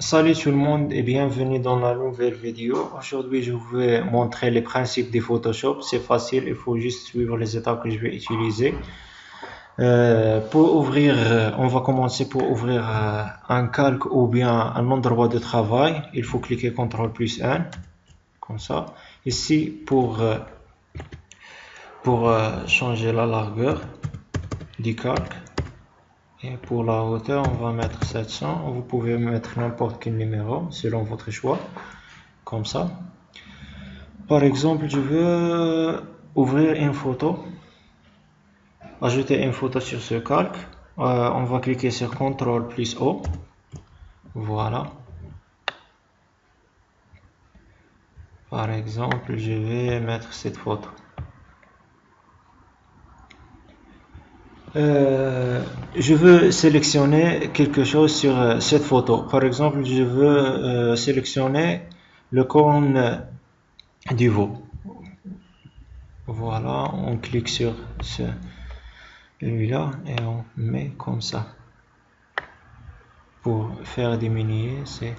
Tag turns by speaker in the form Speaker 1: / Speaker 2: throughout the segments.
Speaker 1: Salut tout le monde et bienvenue dans la nouvelle vidéo. Aujourd'hui, je vais montrer les principes de Photoshop. C'est facile, il faut juste suivre les étapes que je vais utiliser. Pour ouvrir, on va commencer pour ouvrir un calque ou bien un endroit de travail. Il faut cliquer CTRL+1, comme ça. Ici, pour changer la largeur du calque. Et pour la hauteur, on va mettre 700. Vous pouvez mettre n'importe quel numéro selon votre choix, comme ça. Par exemple, je veux ouvrir une photo, ajouter une photo sur ce calque. On va cliquer sur CTRL+O. Voilà. Par exemple, je vais mettre cette photo. Je veux sélectionner quelque chose sur cette photo. Par exemple, je veux sélectionner le cône du veau. Voilà, on clique sur celui-là et on met comme ça. Pour faire diminuer, c'est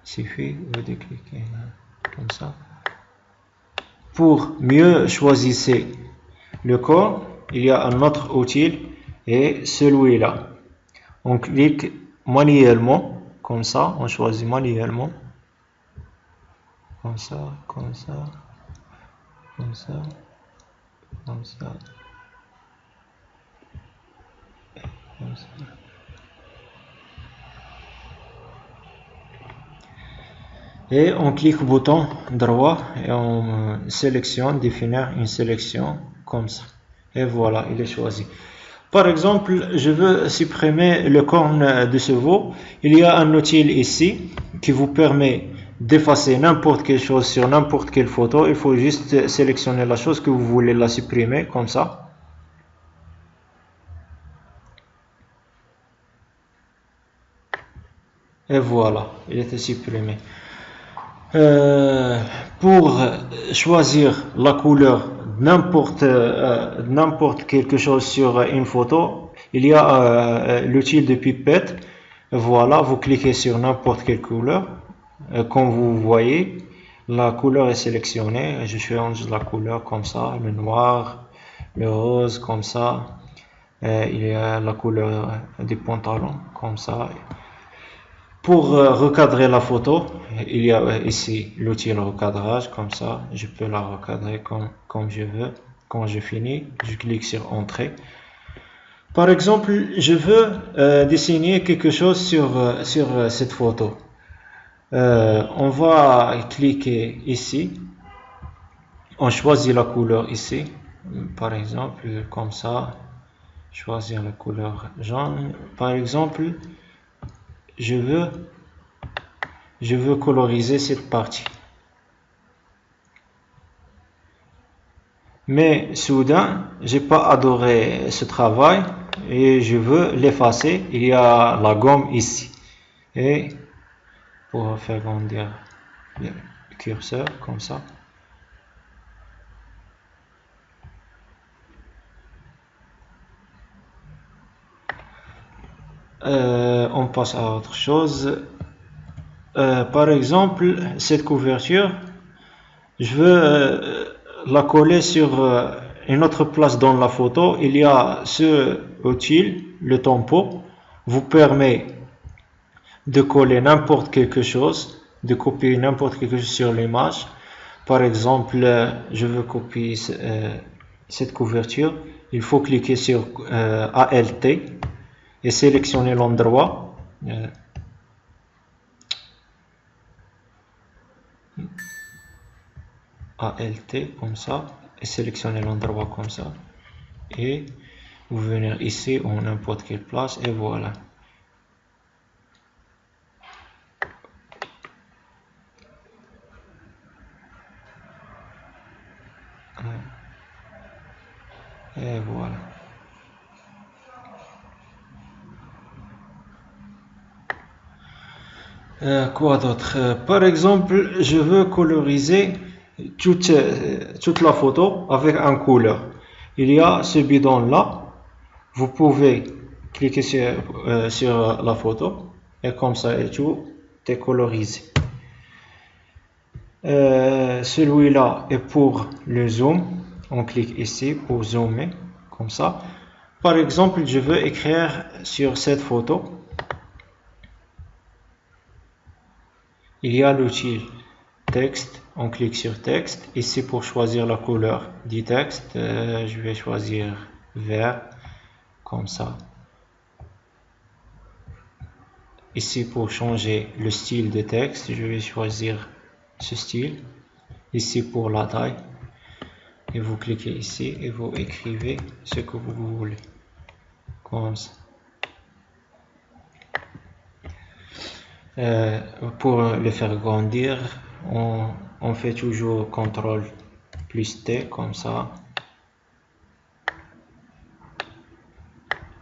Speaker 1: suffit de cliquer comme ça. Pour mieux choisir le cône, il y a un autre outil et celui-là. On clique manuellement, comme ça, on choisit manuellement. Comme ça, comme ça, comme ça, comme ça, comme ça. Et on clique au bouton droit et on sélectionne, définir une sélection comme ça. Et voilà, il est choisi. Par exemple, je veux supprimer le cône de ce veau. Il y a un outil ici qui vous permet d'effacer n'importe quelle chose sur n'importe quelle photo. Il faut juste sélectionner la chose que vous voulez la supprimer, comme ça. Et voilà, il était supprimé. Pour choisir la couleur n'importe quelque chose sur une photo, il y a l'outil de pipette. Voilà, vous cliquez sur n'importe quelle couleur. Comme vous voyez, la couleur est sélectionnée. Je change la couleur comme ça, le noir, le rose comme ça. Il y a la couleur des pantalons comme ça. Pour recadrer la photo, il y a ici l'outil recadrage, comme ça, je peux la recadrer comme je veux. Quand je finis, je clique sur Entrée. Par exemple, je veux dessiner quelque chose sur cette photo. On va cliquer ici. On choisit la couleur ici. Par exemple, comme ça, choisir la couleur jaune. Par exemple, je veux coloriser cette partie. Mais soudain, j'ai pas adoré ce travail et je veux l'effacer. Il y a la gomme ici. Et pour faire grandir le curseur comme ça. On passe à autre chose. Par exemple, cette couverture, je veux la coller sur une autre place dans la photo. Il y a ce outil, le tempo, vous permet de coller n'importe quelque chose, de copier n'importe quelque chose sur l'image. Par exemple, je veux copier cette couverture. Il faut cliquer sur ALT et sélectionner l'endroit. ALT comme ça et sélectionner l'endroit comme ça et vous venir ici ou n'importe quelle place et voilà. Et voilà. Quoi d'autre? Par exemple, je veux coloriser toute la photo avec un couleur. Il y a ce bidon là. Vous pouvez cliquer sur la photo et comme ça et tout. décolorisé. Celui-là est pour le zoom. On clique ici pour zoomer, comme ça. Par exemple, je veux écrire sur cette photo. Il y a l'outil texte. On clique sur texte. Ici, pour choisir la couleur du texte, je vais choisir vert, comme ça. Ici, pour changer le style de texte, je vais choisir ce style. Ici, pour la taille. Et vous cliquez ici et vous écrivez ce que vous voulez. Comme ça. Pour le faire grandir, on fait toujours CTRL plus T, comme ça.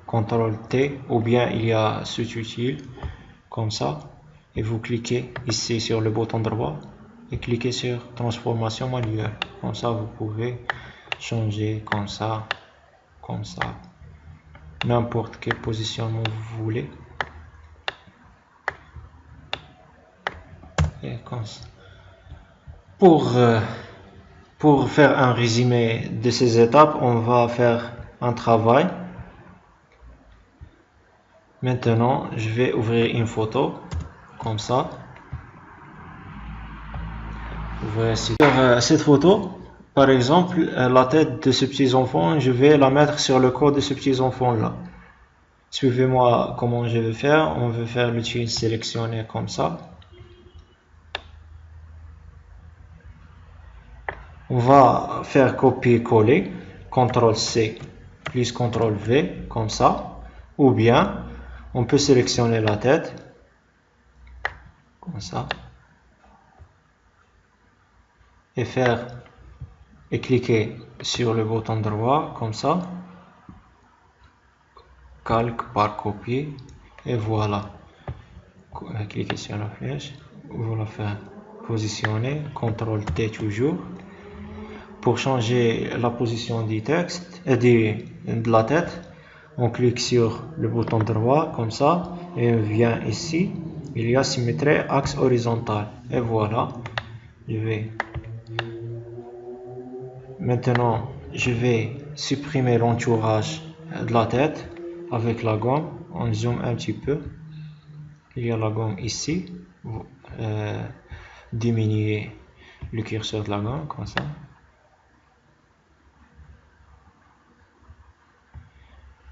Speaker 1: CTRL T, ou bien il y a cet outil, comme ça. Et vous cliquez ici sur le bouton droit et cliquez sur transformation manuelle. Comme ça, vous pouvez changer comme ça, n'importe quel positionnement vous voulez. Et comme ça. Pour faire un résumé de ces étapes, on va faire un travail. Maintenant, je vais ouvrir une photo, comme ça. Voici. Sur cette photo, par exemple, la tête de ce petit enfant, je vais la mettre sur le corps de ce petit enfant là. Suivez-moi comment je vais faire. On veut faire l'outil sélectionner comme ça. On va faire copier-coller, CTRL-C plus CTRL-V, comme ça. Ou bien, on peut sélectionner la tête, comme ça. Et cliquer sur le bouton droit, comme ça. Calque par copier. Et voilà. Cliquez sur la flèche. Vous la faire positionner. CTRL-T toujours. Pour changer la position du texte, de la tête, on clique sur le bouton droit comme ça et on vient ici. Il y a symétrie axe horizontal et voilà. Maintenant, je vais supprimer l'entourage de la tête avec la gomme. On zoome un petit peu. Il y a la gomme ici. Diminuer le curseur de la gomme comme ça.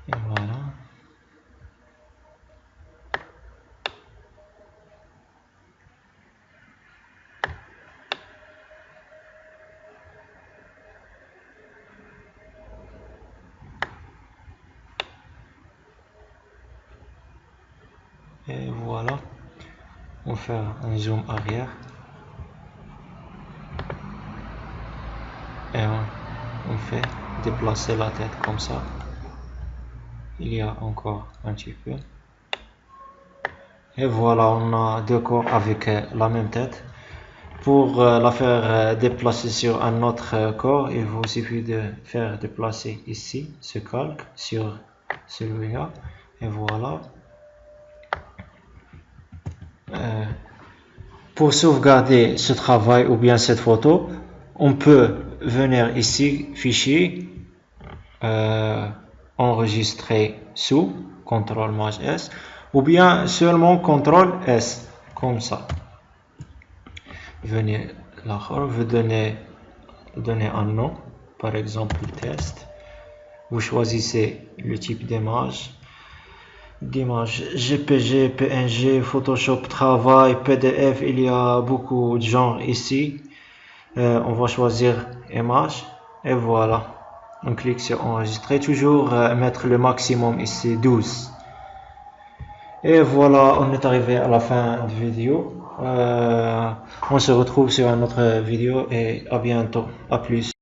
Speaker 1: Et voilà. Et voilà. On fait un zoom arrière. Et on fait déplacer la tête comme ça. Il y a encore un petit peu. Et voilà, on a deux corps avec la même tête. Pour la faire déplacer sur un autre corps, il vous suffit de faire déplacer ici ce calque sur celui-là. Et voilà. Pour sauvegarder ce travail ou bien cette photo, on peut venir ici, fichier, enregistrer sous, CTRL-S, ou bien seulement CTRL-S, comme ça. Venez là, vous donner un nom, par exemple test. Vous choisissez le type d'image. GPG, PNG, Photoshop, travail, PDF, il y a beaucoup de genres ici. On va choisir image et voilà. On clique sur enregistrer, toujours mettre le maximum ici 12. Et voilà, on est arrivé à la fin de vidéo. On se retrouve sur une autre vidéo et à bientôt, à plus.